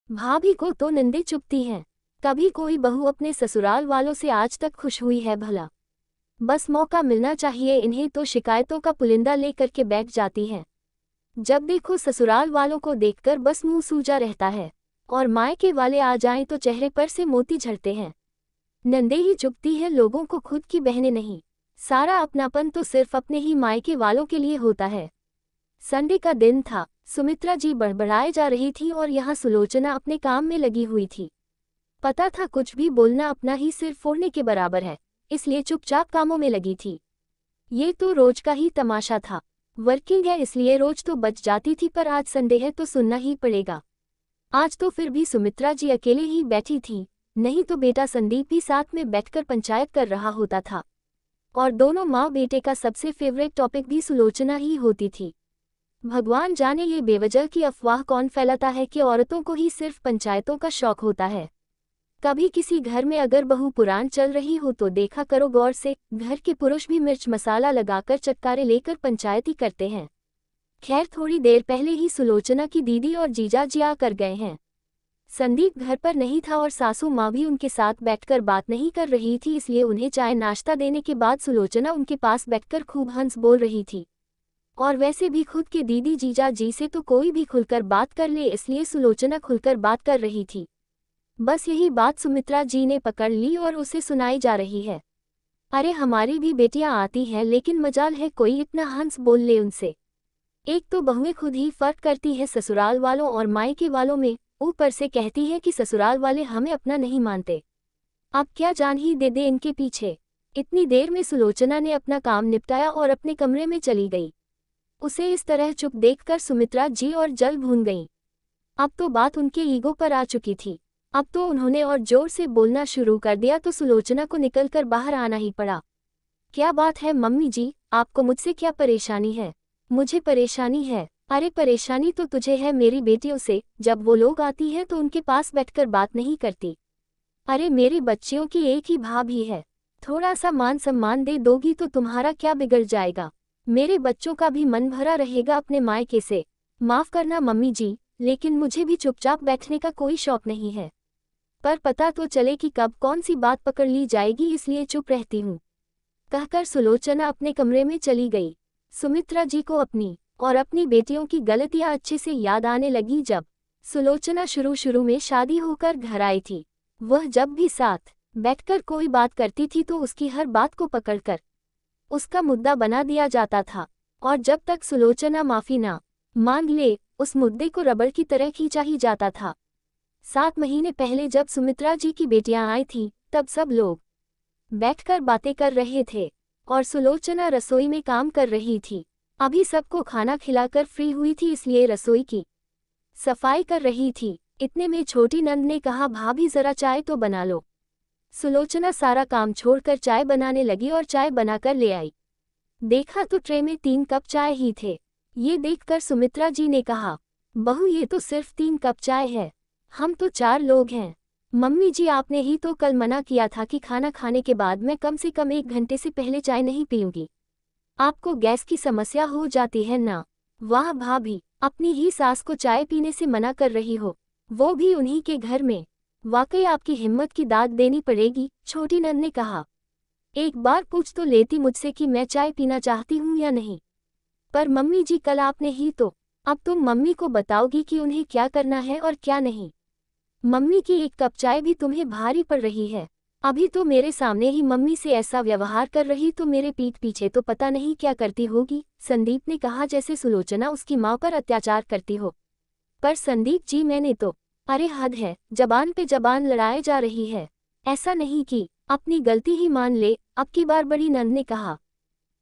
भाभी को तो निंदे चुभती हैं। कभी कोई बहू अपने ससुराल वालों से आज तक खुश हुई है भला? बस मौका मिलना चाहिए इन्हें तो शिकायतों का पुलिंदा लेकर के बैठ जाती हैं। जब देखो ससुराल वालों को देखकर बस मुंह सूजा रहता है, और मायके वाले आ जाएं तो चेहरे पर से मोती झड़ते हैं। नंदे ही चुभती है लोगों को, खुद की बहनें नहीं। सारा अपनापन तो सिर्फ अपने ही मायके वालों के लिए होता है। संडे का दिन था। सुमित्रा जी बड़बड़ाए जा रही थी और यहाँ सुलोचना अपने काम में लगी हुई थी। पता था कुछ भी बोलना अपना ही सिर फोड़ने के बराबर है, इसलिए चुपचाप कामों में लगी थी। ये तो रोज का ही तमाशा था। वर्किंग है इसलिए रोज तो बच जाती थी, पर आज संडे है तो सुनना ही पड़ेगा। आज तो फिर भी सुमित्रा जी अकेले ही बैठी थी, नहीं तो बेटा संदीप भी साथ में बैठकर पंचायत कर रहा होता था। और दोनों माँ बेटे का सबसे फेवरेट टॉपिक भी सुलोचना ही होती थी। भगवान जाने ये बेवजह की अफवाह कौन फैलाता है कि औरतों को ही सिर्फ पंचायतों का शौक होता है। कभी किसी घर में अगर बहू पुराण चल रही हो तो देखा करो गौर से, घर के पुरुष भी मिर्च मसाला लगाकर चटकारे लेकर पंचायती करते हैं। खैर थोड़ी देर पहले ही सुलोचना की दीदी और जीजा जी आ कर गए हैं। संदीप घर पर नहीं था और सासू माँ भी उनके साथ बैठकर बात नहीं कर रही थी, इसलिए उन्हें चाय नाश्ता देने के बाद सुलोचना उनके पास बैठकर खूब हंस बोल रही थी। और वैसे भी खुद के दीदी जीजा जी से तो कोई भी खुलकर बात कर ले, इसलिए सुलोचना खुलकर बात कर रही थी। बस यही बात सुमित्रा जी ने पकड़ ली और उसे सुनाई जा रही है। अरे हमारी भी बेटियां आती हैं, लेकिन मजाल है कोई इतना हंस बोल ले उनसे। एक तो बहुएं खुद ही फर्क करती है ससुराल वालों और मायके वालों में, ऊपर से कहती है कि ससुराल वाले हमें अपना नहीं मानते। अब क्या जान ही दे दे इनके पीछे। इतनी देर में सुलोचना ने अपना काम निपटाया और अपने कमरे में चली गई। उसे इस तरह चुप देखकर सुमित्रा जी और जल भून गईं। अब तो बात उनके ईगो पर आ चुकी थी। अब तो उन्होंने और जोर से बोलना शुरू कर दिया तो सुलोचना को निकलकर बाहर आना ही पड़ा। क्या बात है मम्मी जी, आपको मुझसे क्या परेशानी है? मुझे परेशानी है? अरे परेशानी तो तुझे है मेरी बेटियों से, जब वो लोग आती हैं तो उनके पास बैठकर बात नहीं करती। अरे मेरी बच्चियों की एक ही भाभी है, थोड़ा सा मान सम्मान दे दोगी तो तुम्हारा क्या बिगड़ जाएगा? मेरे बच्चों का भी मन भरा रहेगा अपने मायके से। माफ करना मम्मी जी, लेकिन मुझे भी चुपचाप बैठने का कोई शौक नहीं है, पर पता तो चले कि कब कौन सी बात पकड़ ली जाएगी, इसलिए चुप रहती हूँ। कहकर सुलोचना अपने कमरे में चली गई। सुमित्रा जी को अपनी और अपनी बेटियों की गलतियां अच्छे से याद आने लगी। जब सुलोचना शुरू में शादी होकर घर आई थी, वह जब भी साथ बैठकर कोई बात करती थी तो उसकी हर बात को पकड़कर उसका मुद्दा बना दिया जाता था, और जब तक सुलोचना माफी ना मांग ले उस मुद्दे को रबड़ की तरह खींचा ही जाता था। 7 महीने पहले जब सुमित्रा जी की बेटियां आई थीं, तब सब लोग बैठकर बातें कर रहे थे और सुलोचना रसोई में काम कर रही थी। अभी सबको खाना खिलाकर फ्री हुई थी, इसलिए रसोई की सफाई कर रही थी। इतने में छोटी नंद ने कहा, भाभी जरा चाय तो बना लो। सुलोचना सारा काम छोड़कर चाय बनाने लगी और चाय बनाकर ले आई। देखा तो ट्रे में 3 कप चाय ही थे। ये देखकर सुमित्रा जी ने कहा, बहू ये तो सिर्फ 3 कप चाय है, हम तो 4 लोग हैं। मम्मी जी आपने ही तो कल मना किया था कि खाना खाने के बाद मैं कम से कम 1 घंटे से पहले चाय नहीं पीऊंगी। आपको गैस की समस्या हो जाती है ना? वाह भाभी, अपनी ही सास को चाय पीने से मना कर रही हो, वो भी उन्हीं के घर में। वाकई आपकी हिम्मत की दाद देनी पड़ेगी, छोटी नंद ने कहा। एक बार पूछ तो लेती मुझसे कि मैं चाय पीना चाहती हूँ या नहीं। पर मम्मी जी कल आपने ही तो। अब तुम मम्मी को बताओगी कि उन्हें क्या करना है और क्या नहीं। मम्मी की 1 कप चाय भी तुम्हें भारी पड़ रही है। अभी तो मेरे सामने ही मम्मी से ऐसा व्यवहार कर रही तो मेरे पीठ पीछे तो पता नहीं क्या करती होगी। संदीप ने कहा, जैसे सुलोचना उसकी माँ पर अत्याचार करती हो। पर संदीप जी मैंने तो, अरे हद है, जबान पे जबान लड़ाए जा रही है। ऐसा नहीं कि अपनी गलती ही मान ले, अब की बार बड़ी नंद ने कहा।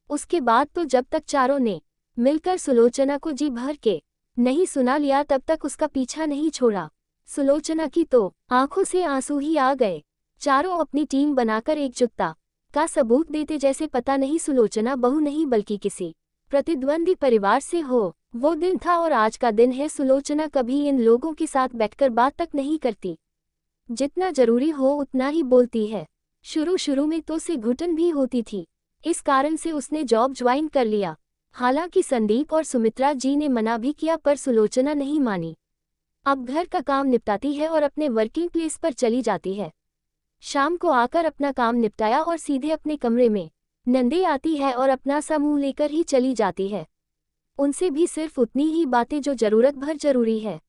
उसके बाद तो जब तक चारों ने मिलकर सुलोचना को जी भर के नहीं सुना लिया तब तक उसका पीछा नहीं छोड़ा। सुलोचना की तो आंखों से आंसू ही आ गए। चारों अपनी टीम बनाकर एकजुटता का सबूत देते, जैसे पता नहीं सुलोचना बहू नहीं बल्कि किसी प्रतिद्वंदी परिवार से हो। वो दिन था और आज का दिन है। सुलोचना कभी इन लोगों के साथ बैठकर बात तक नहीं करती, जितना जरूरी हो उतना ही बोलती है। शुरू में तो उसे घुटन भी होती थी, इस कारण से उसने जॉब ज्वाइन कर लिया। हालांकि संदीप और सुमित्रा जी ने मना भी किया पर सुलोचना नहीं मानी। अब घर का काम निपटाती है और अपने वर्किंग प्लेस पर चली जाती है। शाम को आकर अपना काम निपटाया और सीधे अपने कमरे में नंदे आती है और अपना सा मुंह लेकर ही चली जाती है। उनसे भी सिर्फ उतनी ही बातें जो ज़रूरत भर जरूरी है।